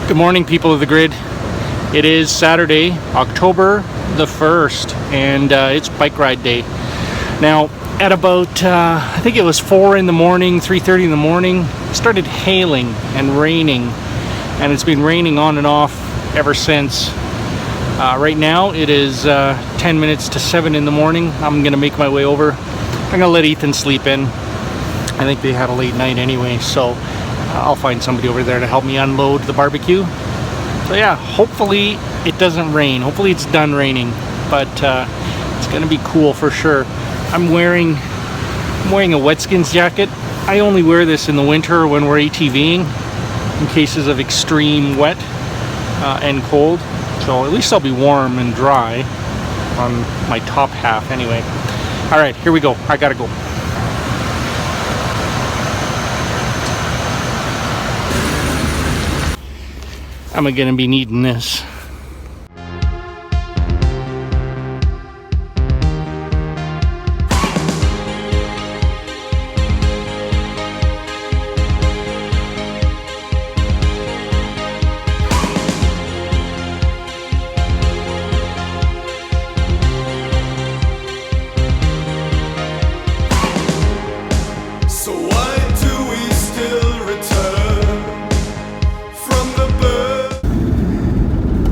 Good morning, people of the grid. It is Saturday, October the 1st, and it's bike ride day. Now, at about, I think it was 4 in the morning, 3:30 in the morning, it started hailing and raining, and it's been raining on and off ever since. Right now, it is 10 minutes to 7 in the morning. I'm gonna make my way over. I'm gonna let Ethan sleep in. I think they had a late night anyway, so I'll find somebody over there to help me unload the barbecue. So yeah, hopefully it doesn't rain. Hopefully it's done raining, but it's gonna be cool for sure. I'm wearing a wetskins jacket. I only wear this in the winter when we're ATVing in cases of extreme wet and cold. So at least I'll be warm and dry on my top half anyway. All right, here we go. I gotta go. I'm gonna be needing this.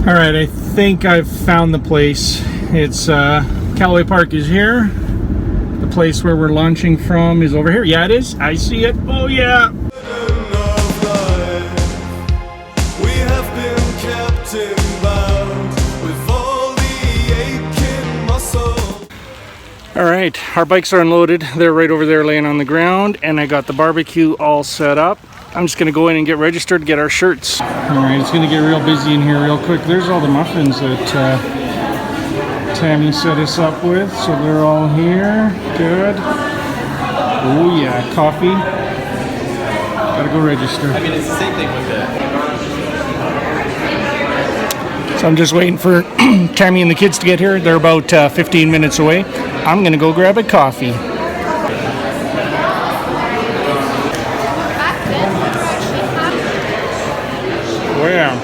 All right, I think I've found the place. It's Callaway Park is here. The place where we're launching from is over here. Yeah, it is. I see it. Oh yeah. All right, our bikes are unloaded. They're right over there laying on the ground, and I got the barbecue all set up. I'm just gonna go in and get registered, get our shirts. All right, it's gonna get real busy in here real quick. There's all the muffins that Tammy set us up with, so they're all here. Good. Oh yeah, coffee. Gotta go register. I mean, it's the same thing with that. So I'm just waiting for Tammy and the kids to get here. They're about 15 minutes away. I'm gonna go grab a coffee. Where?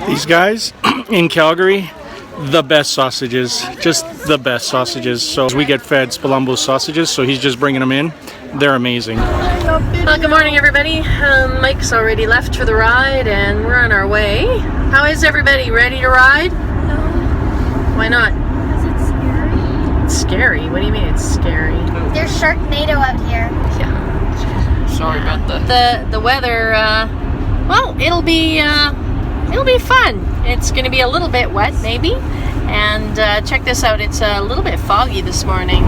These guys in Calgary, the best sausages, just the best sausages. So we get fed Spalumbo sausages, so he's just bringing them in. They're amazing. Good morning, everybody. Mike's already left for the ride, and we're on our way. How is everybody? Ready to ride? No. Why not? Because it's scary. It's scary? What do you mean it's scary? There's Sharknado out here. Yeah. Sorry about The weather, well, it'll be fun. It's going to be a little bit wet, maybe. And check this out. It's a little bit foggy this morning.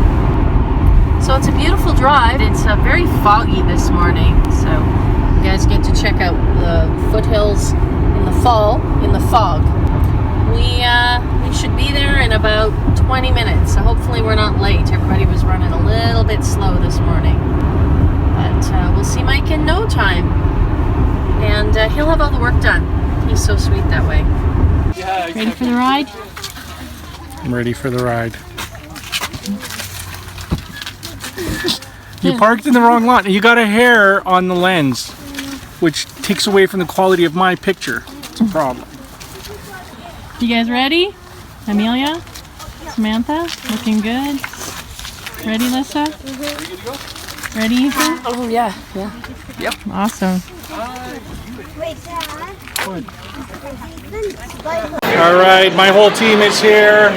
So it's a beautiful drive. It's very foggy this morning. So you guys get to check out the foothills in the fall, in the fog. We should be there in about 20 minutes. So hopefully we're not late. Everybody was running a little bit slow this morning. But we'll see Mike in no time. And he'll have all the work done. He's so sweet that way. Yeah, Ready for the ride? I'm ready for the ride. You parked in the wrong lot. You got a hair on the lens, which takes away from the quality of my picture. It's a problem. You guys ready? Amelia? Samantha? Looking good? Ready, Lissa? Ready, Ethan? Oh, yeah. Yep. Awesome. Wait, Dad. All right, my whole team is here.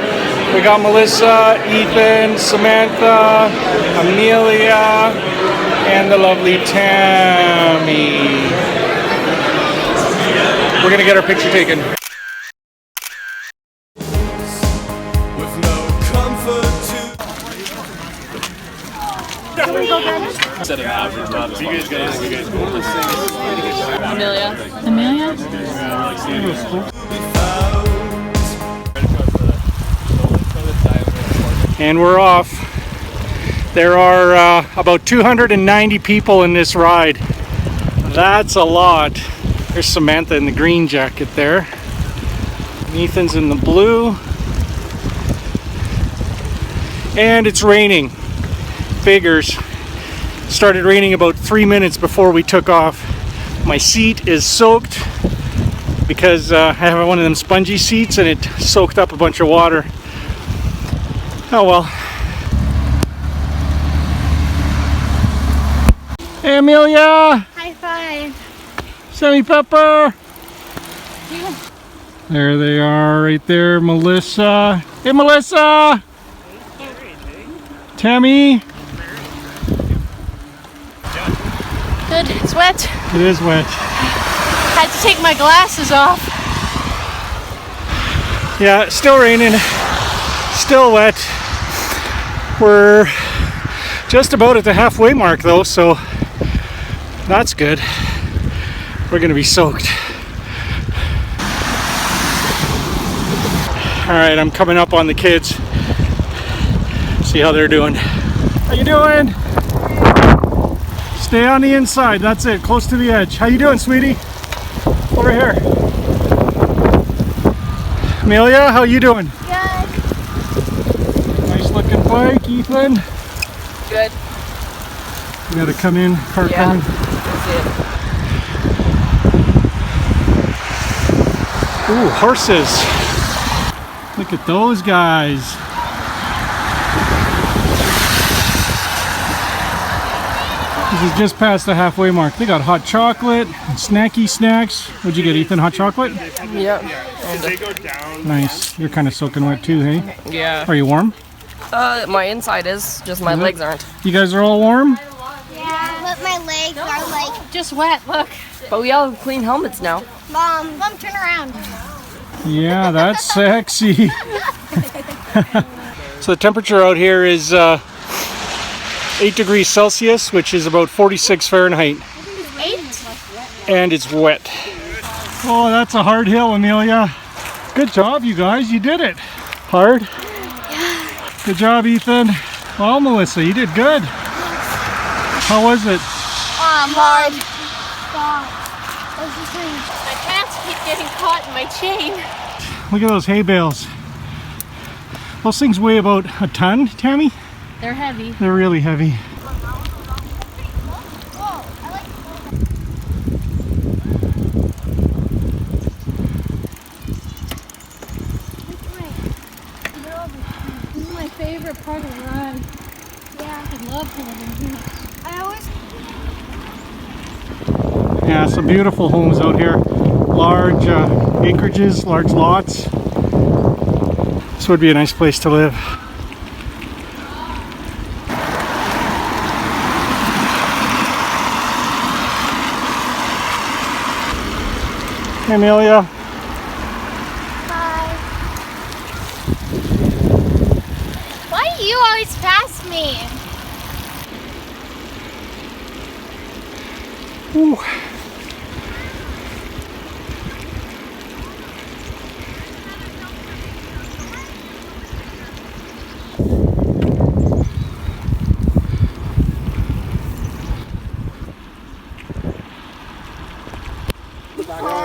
We got Melissa, Ethan, Samantha, Amelia, and the lovely Tammy. We're gonna get our picture taken. Set an average amount. You guys go. Amelia. Amelia? And we're off. There are about 290 people in this ride. That's a lot. There's Samantha in the green jacket there. Ethan's in the blue. And it's raining. Figures. Started raining about 3 minutes before we took off. My seat is soaked because I have one of them spongy seats and it soaked up a bunch of water. Oh well. Hey Amelia! High five. Sammy Pepper! There they are right there, Melissa. Hey Melissa! Tammy! Good. It's wet. It is wet. Had to take my glasses off. Yeah, it's still raining. Still wet. We're just about at the halfway mark though, so that's good. We're gonna be soaked. Alright, I'm coming up on the kids. See how they're doing. How you doing? Stay on the inside, that's it, close to the edge. How you doing, sweetie? Over here. Amelia, how you doing? Good. Nice looking bike, Ethan. Good. You gotta come in, car Yeah. coming. Ooh, horses. Look at those guys. This is just past the halfway mark. They got hot chocolate, snacky snacks. What'd you get, Ethan? Hot chocolate? Yep. Nice. You're kind of soaking wet too, hey? Yeah. Are you warm? My inside is, just my legs aren't. You guys are all warm? Yeah. But my legs are like, Just wet. Look. But we all have clean helmets now. Mom, turn around. Yeah, that's sexy. So the temperature out here is 8 degrees Celsius, which is about 46 Fahrenheit. 8? And it's wet. Oh, that's a hard hill, Amelia. Good job, you guys. You did it. Hard? Yeah. Good job, Ethan. Well, Melissa, you did good. How was it? Hard. My pants keep getting caught in my chain. Look at those hay bales. Those things weigh about a ton, Tammy? They're heavy. They're really heavy. This is my favorite part of the ride. Yeah. I love living here. I always. Yeah, some beautiful homes out here. Large acreages, large lots. This would be a nice place to live. Hey, Amelia. Hi. Why do you always pass me? Ooh.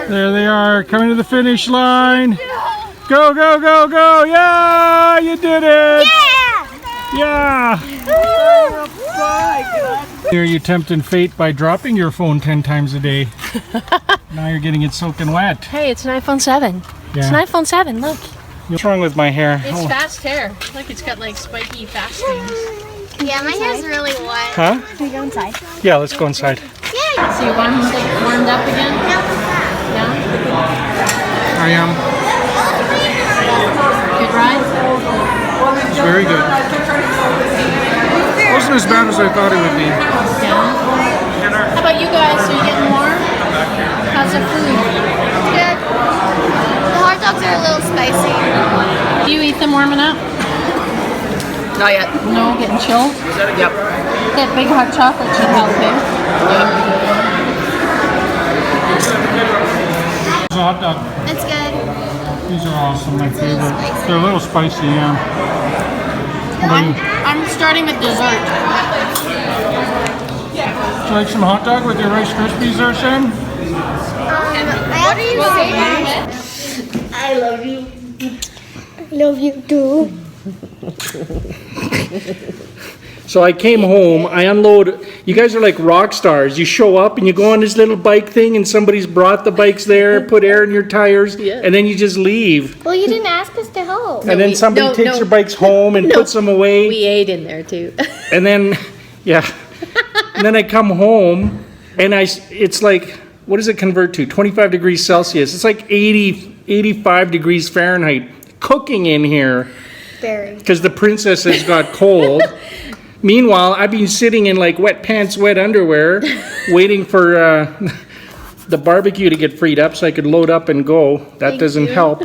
There they are, coming to the finish line. Go, go, go, go! Yeah, you did it! Yeah! Yeah! Here you tempting fate by dropping your phone 10 times a day. Now you're getting it soaking wet. Hey, it's an iPhone 7. It's an Yeah. iPhone 7. Look. What's wrong with my hair? It's Oh. fast hair. Look, it's got like spiky fast things. Yeah, my hair's really wet. Huh? Can we go inside? Yeah, let's go inside. Yeah. So you want him like warmed up again? Yeah. I am. Good ride? It's very good. Wasn't as bad as I thought it would be. Yeah. How about you guys? Are you getting warm? How's the food? Good. The hot dogs are a little spicy. Do you eat them warming up? Not yet. No, getting chilled? Yep. That big hot chocolate should help, eh? It's a hot dog. It's good. These are awesome, my favorite. They're a little spicy, yeah. How about you? I'm starting with dessert. Would you like some hot dog with your Rice Krispies there, Sam? What are you saying? I love you. Love you too. So I came home, I unload. You guys are like rock stars. You show up and you go on this little bike thing and somebody's brought the bikes there, put air in your tires, and then you just leave. Well, you didn't ask us to help. And then somebody takes your bikes home and puts them away. We ate in there too. And then, and then I come home and it's like, what does it convert to? 25 degrees Celsius. It's like 85 degrees Fahrenheit cooking in here. Very. Because the princess has got cold. Meanwhile, I've been sitting in like wet pants, wet underwear, waiting for the barbecue to get freed up so I could load up and go. That doesn't help.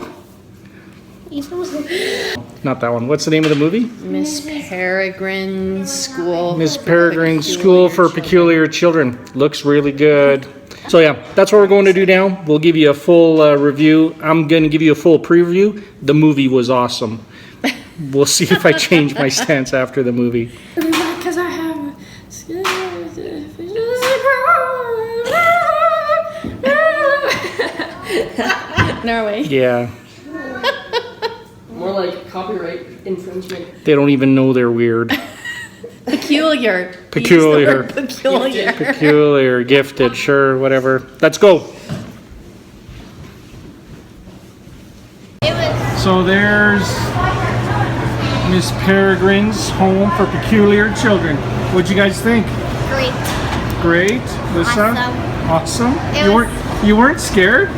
Not that one. What's the name of the movie? Miss Peregrine's School. Miss Peregrine's School for Peculiar Children. Looks really good. So yeah, that's what we're going to do now. We'll give you a full review. I'm going to give you a full preview. The movie was awesome. We'll see if I change my stance after the movie. Because I have Norway. Yeah. More like copyright infringement. They don't even know they're weird. Peculiar. Peculiar. Use the word peculiar. Peculiar, gifted, sure, whatever. Let's go. It was So there's Miss Peregrine's Home for Peculiar Children. What'd you guys think? great. Great, Lisa. Awesome. You weren't scared?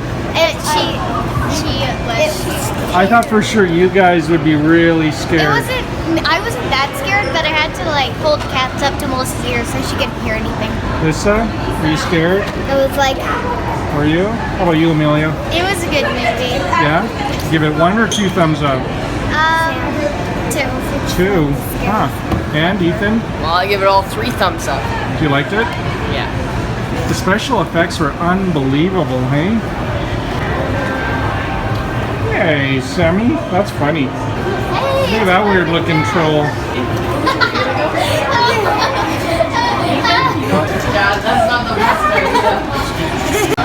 She was. I thought for sure you guys would be really scared. I wasn't that scared, but I had to like hold cats up to Melissa's ears so she couldn't hear anything. Lisa, were you scared? It was like, Were you? How about you, Amelia? it was a good movie. Yeah? Give it 1 or 2 thumbs up? 2. 2. Huh. And Ethan, Well, I give it all 3 thumbs up. you liked it? Yeah. The special effects were unbelievable, hey? Hey, Sammy, that's funny. Look at that weird looking troll. Yeah, that's not the best idea.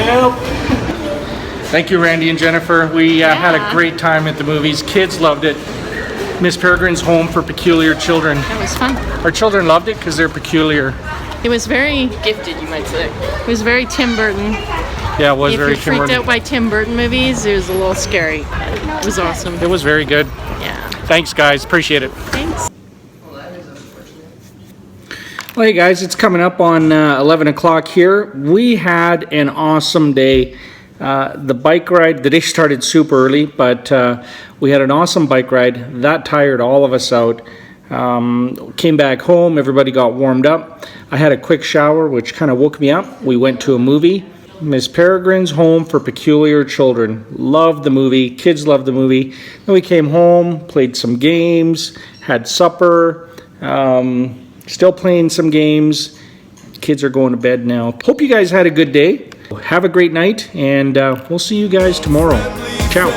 Help! Thank you, Randy and Jennifer. We had a great time at the movies. Kids loved it. Miss Peregrine's Home for Peculiar Children. That was fun. Our children loved it because they're peculiar. It was very Gifted, you might say. Tim Burton. Yeah, it was If very you're freaked Tim Burton. out by Tim Burton movies, it was a little scary. It was awesome. It was very good. Yeah. Thanks, guys. Appreciate it. Thanks. Well, hey, guys, it's coming up on 11 o'clock here. We had an awesome day. The bike ride, the day started super early, but we had an awesome bike ride. That tired all of us out. Came back home, everybody got warmed up. I had a quick shower, which kind of woke me up. We went to a movie, Miss Peregrine's Home for Peculiar Children. Loved the movie, kids loved the movie. Then we came home, played some games, had supper, still playing some games. Kids are going to bed now. Hope you guys had a good day. Have a great night, and we'll see you guys tomorrow. Ciao.